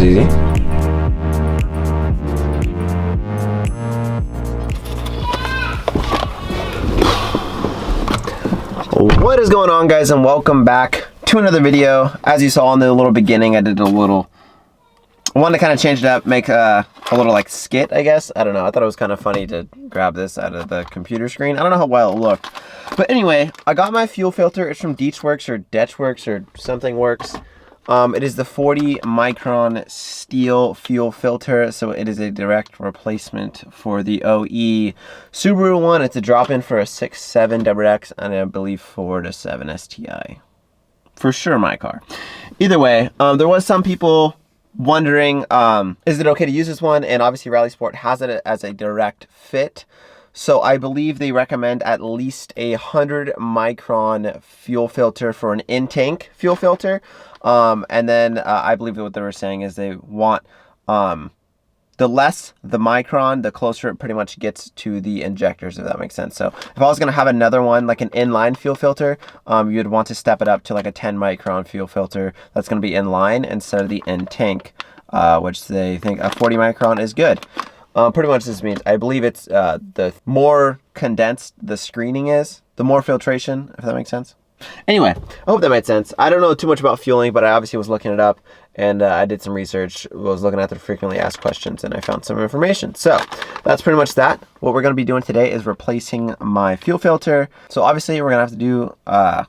was easy. What is going on, guys, and welcome back to another video. As you saw in the little beginning, I wanted to kind of change it up, make a little like skit, I guess. I don't know. I thought it was kind of funny to grab this out of the computer screen. I don't know how well it looked. But anyway, I got my fuel filter. It's from Deechworks or Detchworks or something works. It is the 40 micron steel fuel filter. So it is a direct replacement for the OE Subaru one. It's a drop-in for a 6.7 WX and I believe 4.7 STI. For sure my car. Either way, there was some people wondering, is it okay to use this one? And obviously Rally Sport has it as a direct fit. So I believe they recommend at least 100 micron fuel filter for an in-tank fuel filter. And then I believe that what they were saying is they want the less the micron, the closer it pretty much gets to the injectors, if that makes sense. So if I was going to have another one, like an inline fuel filter, you'd want to step it up to like a 10 micron fuel filter that's going to be inline instead of the in-tank, which they think a 40 micron is good. Pretty much this means, I believe it's the more condensed the screening is, the more filtration, if that makes sense. Anyway, I hope that made sense. I don't know too much about fueling, but I obviously was looking it up and I did some research, was looking at the frequently asked questions and I found some information. So that's pretty much that. What we're going to be doing today is replacing my fuel filter. So obviously we're going to have to do a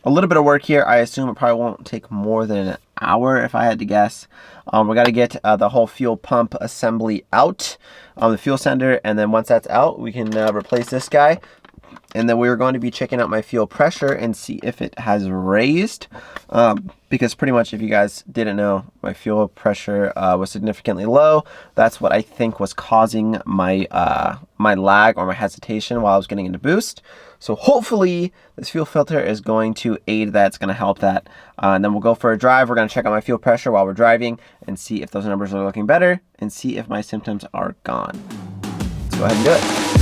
little bit of work here. I assume it probably won't take more than an hour if I had to guess. We got to get the whole fuel pump assembly out on the fuel sender, and then once that's out, we can replace this guy. And then we're going to be checking out my fuel pressure and see if it has raised. Because pretty much, if you guys didn't know, my fuel pressure was significantly low. That's what I think was causing my my lag or my hesitation while I was getting into boost. So hopefully this fuel filter is going to aid that. It's going to help that. And then we'll go for a drive. We're going to check out my fuel pressure while we're driving and see if those numbers are looking better and see if my symptoms are gone. Let's go ahead and do it.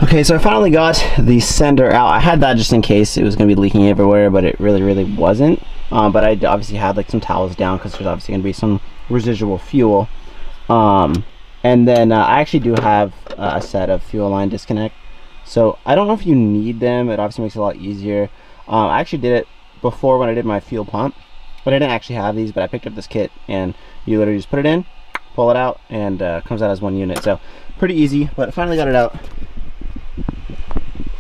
Okay, so I finally got the sender out. I had that just in case it was going to be leaking everywhere, but it really wasn't. But I obviously had like some towels down because there's obviously going to be some residual fuel. And then I actually do have a set of fuel line disconnect. So I don't know if you need them. It obviously makes it a lot easier. I actually did it before when I did my fuel pump, but I didn't actually have these. But I picked up this kit and you literally just put it in, pull it out, and comes out as one unit. So pretty easy, but I finally got it out.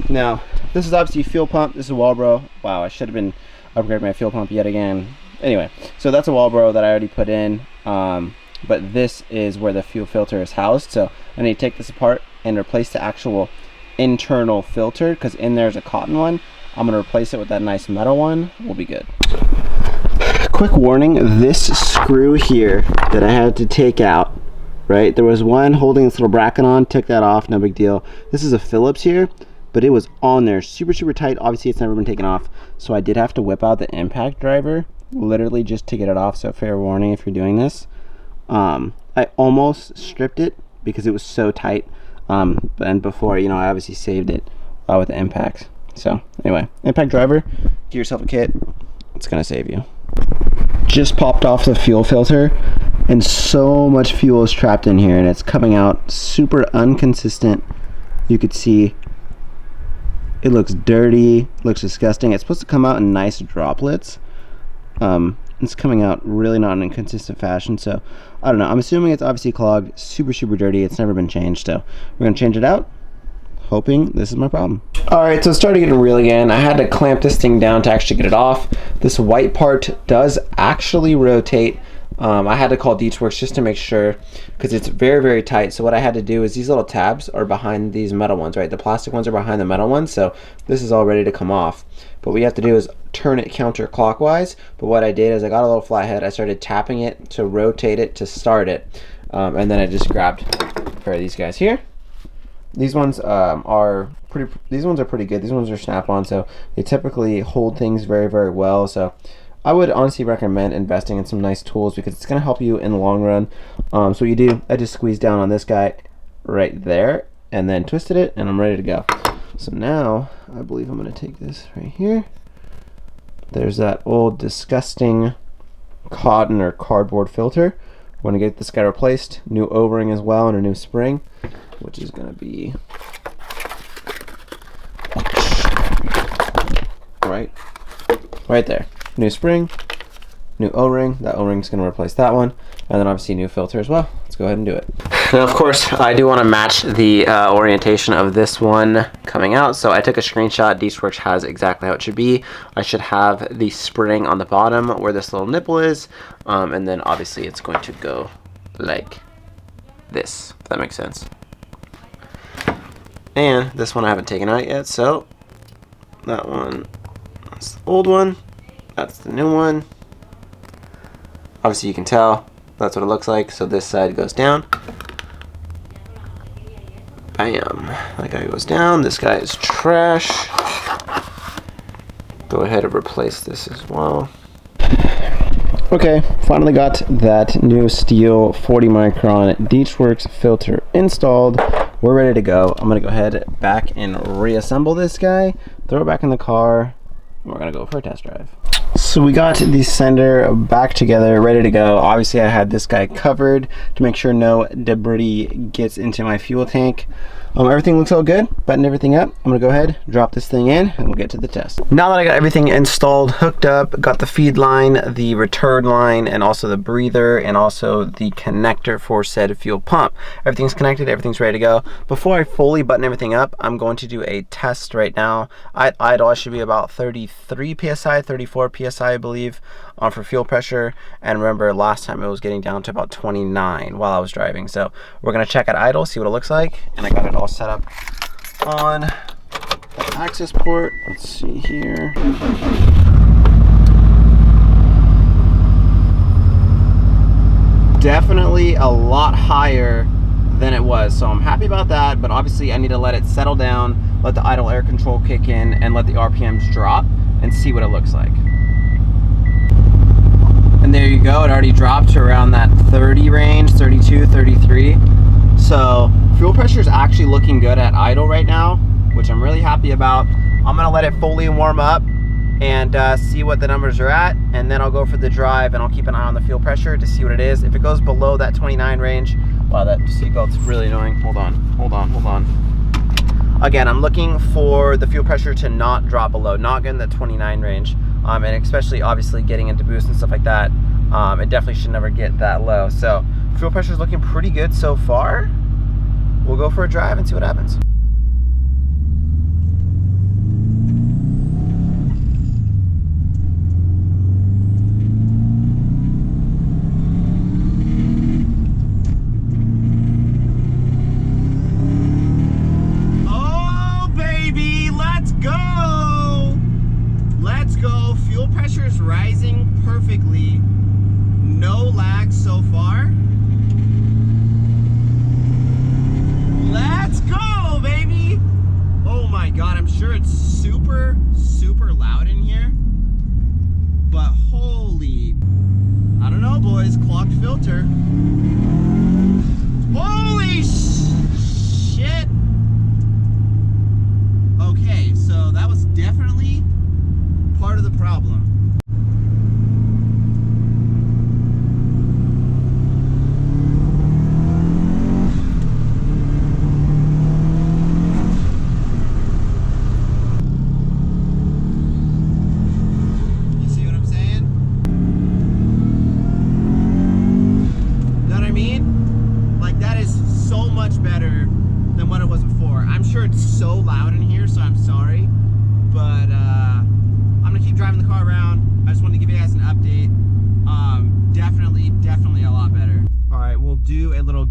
Now, this is obviously a fuel pump. This is a Walbro. Wow, I should have been upgrading my fuel pump yet again. Anyway, so that's a Walbro that I already put in. But this is where the fuel filter is housed. So I need to take this apart and replace the actual internal filter, because in there's a cotton one. I'm going to replace it with that nice metal one. We'll be good. Quick warning, this screw here that I had to take out, right? There was one holding this little bracket on, took that off, no big deal. This is a Phillips here, but it was on there super tight. Obviously it's never been taken off, so I did have to whip out the impact driver literally just to get it off. So fair warning if you're doing this. I almost stripped it because it was so tight, and before, you know, I obviously saved it with the impacts. So anyway, impact driver, get yourself a kit, it's gonna save you. Just popped off the fuel filter. and so much fuel is trapped in here, and it's coming out super inconsistent. You could see it looks dirty, looks disgusting. It's supposed to come out in nice droplets. It's coming out really not in a consistent fashion, so I don't know. I'm assuming it's obviously clogged, super dirty. It's never been changed, so we're gonna change it out, hoping this is my problem. All right, so it started getting real again. I had to clamp this thing down to actually get it off. This white part does actually rotate. I had to call Deetsworks just to make sure, because it's very tight. So what I had to do is these little tabs are behind these metal ones, right? The plastic ones are behind the metal ones, so this is all ready to come off. But what you have to do is turn it counterclockwise. But what I did is I got a little flathead, I started tapping it to rotate it to start it, and then I just grabbed a pair of these guys here. These ones are pretty good. These ones are snap-on, so they typically hold things very well. So I would honestly recommend investing in some nice tools because it's going to help you in the long run. So what you do, I just squeeze down on this guy right there and then twisted it, and I'm ready to go. So now I believe I'm going to take this right here. There's that old disgusting cotton or cardboard filter. We're going to get this guy replaced, new O-ring as well, and a new spring, which is going to be right there. New spring, new O-ring. That O-ring is going to replace that one, and then obviously new filter as well. Let's go ahead and do it. Now, of course, I do want to match the orientation of this one coming out, so I took a screenshot. Deetsworks has exactly how it should be. I should have the spring on the bottom where this little nipple is, and then obviously it's going to go like this, if that makes sense. And this one I haven't taken out yet, so that one, that's the old one. That's the new one. Obviously you can tell that's what it looks like. So this side goes down. Bam. That guy goes down. This guy is trash. Go ahead and replace this as well. Okay, finally got that new steel 40 micron Deetsworks filter installed. We're ready to go. I'm gonna go ahead back and reassemble this guy, throw it back in the car, and we're gonna go for a test drive. So we got the sender back together, ready to go. Obviously I had this guy covered to make sure no debris gets into my fuel tank. Everything looks all good, buttoned everything up. I'm gonna go ahead, drop this thing in, and we'll get to the test. Now that I got everything installed, hooked up, got the feed line, the return line, and also the breather, and also the connector for said fuel pump. Everything's connected, everything's ready to go. Before I fully button everything up, I'm going to do a test right now. At idle, I should be about 33 PSI, 34 PSI, I believe, for fuel pressure. And remember, last time it was getting down to about 29 while I was driving. So we're gonna check at idle, see what it looks like. And I got it all set up on the access port. Let's see here. Definitely a lot higher than it was, so I'm happy about that, but obviously I need to let it settle down, let the idle air control kick in, and let the RPMs drop and see what it looks like. And there you go, it already dropped to around that 30 range, 32, 33. So fuel pressure is actually looking good at idle right now, which I'm really happy about. I'm gonna let it fully warm up and see what the numbers are at, and then I'll go for the drive and I'll keep an eye on the fuel pressure to see what it is. If it goes below that 29 range, wow, that seatbelt's really annoying. Hold on. Again, I'm looking for the fuel pressure to not drop below, not get in the 29 range, and especially obviously getting into boost and stuff like that. It definitely should never get that low. So fuel pressure is looking pretty good so far. We'll go for a drive and see what happens. Oh baby, let's go! Let's go. Fuel pressure is rising perfectly. No lag so far. Let's go, baby! Oh my god, I'm sure it's super loud in here. But holy, I don't know, boys, clogged filter. Holy shit! Okay, so that was definitely part of the problem. what it was before. I'm sure it's so loud in here, so I'm sorry. But I'm gonna keep driving the car around. I just wanted to give you guys an update. Definitely a lot better. All right, we'll do a little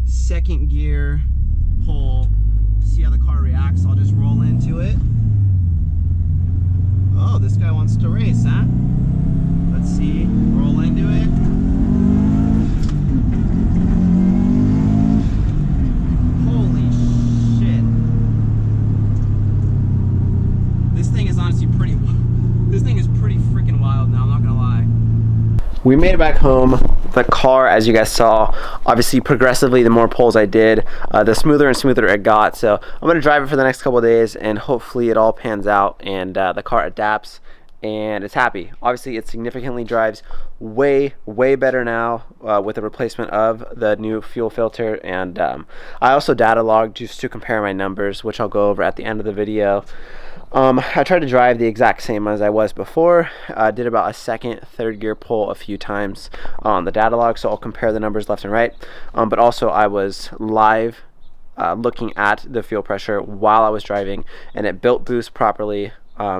second gear pull. See how the car reacts. I'll just roll into it. Oh, this guy wants to race, huh? Let's see. Roll into it. Holy shit. This thing is honestly this thing is pretty freaking wild now, I'm not gonna lie. We made it back home. The car, as you guys saw, obviously progressively the more pulls I did, the smoother and smoother it got. So I'm gonna drive it for the next couple of days and hopefully it all pans out and the car adapts and it's happy. Obviously it significantly drives way better now with the replacement of the new fuel filter, and I also data logged just to compare my numbers, which I'll go over at the end of the video. I tried to drive the exact same as I was before. Did about a second, third gear pull a few times on the data log, so I'll compare the numbers left and right. But also I was live looking at the fuel pressure while I was driving, and it built boost properly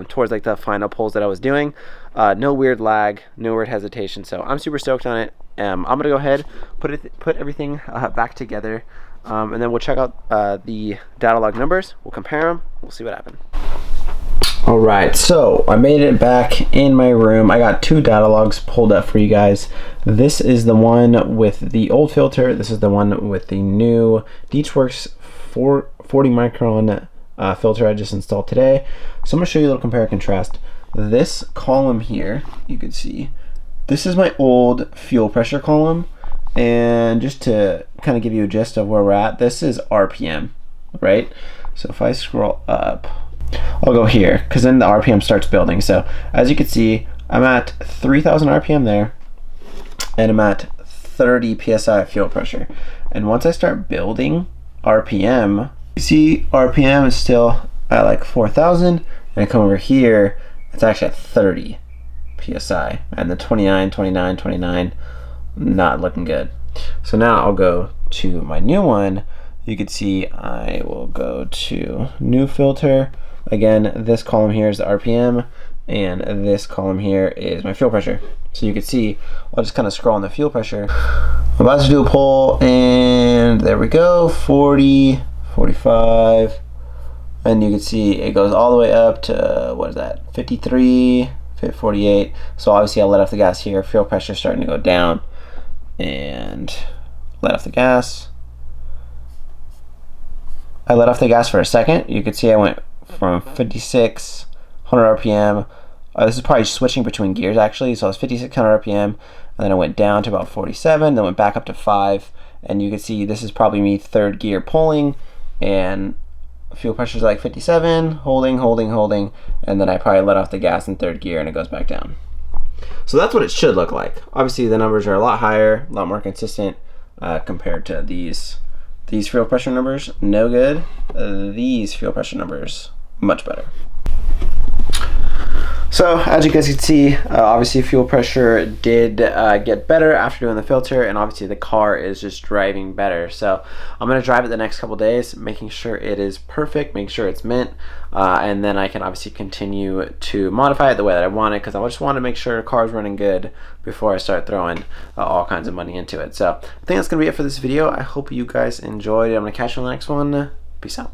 towards like the final pulls that I was doing. No weird lag, no weird hesitation, so I'm super stoked on it. I'm gonna go ahead, put everything back together, and then we'll check out the data log numbers. We'll compare them. We'll see what happened. All right, so I made it back in my room. I got two data logs pulled up for you guys. This is the one with the old filter. This is the one with the new DeechWorks 40 micron filter I just installed today. So I'm gonna show you a little compare and contrast. This column here, you can see, this is my old fuel pressure column. And just to kind of give you a gist of where we're at, this is RPM, right? So if I scroll up, I'll go here because then the RPM starts building. So as you can see, I'm at 3,000 RPM there, and I'm at 30 PSI of fuel pressure. And once I start building RPM, you see RPM is still at like 4,000, and I come over here, it's actually at 30 PSI, and the 29, not looking good. So now I'll go to my new one. You can see I will go to new filter. Again, this column here is the RPM, and this column here is my fuel pressure. So you can see, I'll just kind of scroll on the fuel pressure. I'm about to do a pull, and there we go, 40, 45, and you can see it goes all the way up to, what is that, 53, 48. So obviously I let off the gas here, fuel pressure is starting to go down, and let off the gas. I let off the gas for a second. You can see I went from 5,600 RPM. This is probably switching between gears actually. So I was 5,600 RPM, and then I went down to about 47, then went back up to 5. And you can see this is probably me third gear pulling, and fuel pressure is like 57, holding, and then I probably let off the gas in third gear and it goes back down. So that's what it should look like. Obviously the numbers are a lot higher, a lot more consistent compared to these fuel pressure numbers. No good. These fuel pressure numbers, much better. So as you guys can see, obviously fuel pressure did get better after doing the filter, and obviously the car is just driving better. So I'm going to drive it the next couple days, making sure it is perfect, making sure it's mint, and then I can obviously continue to modify it the way that I want it, because I just want to make sure the car's running good before I start throwing all kinds of money into it. So I think that's going to be it for this video. I hope you guys enjoyed it. I'm going to catch you on the next one. Peace out.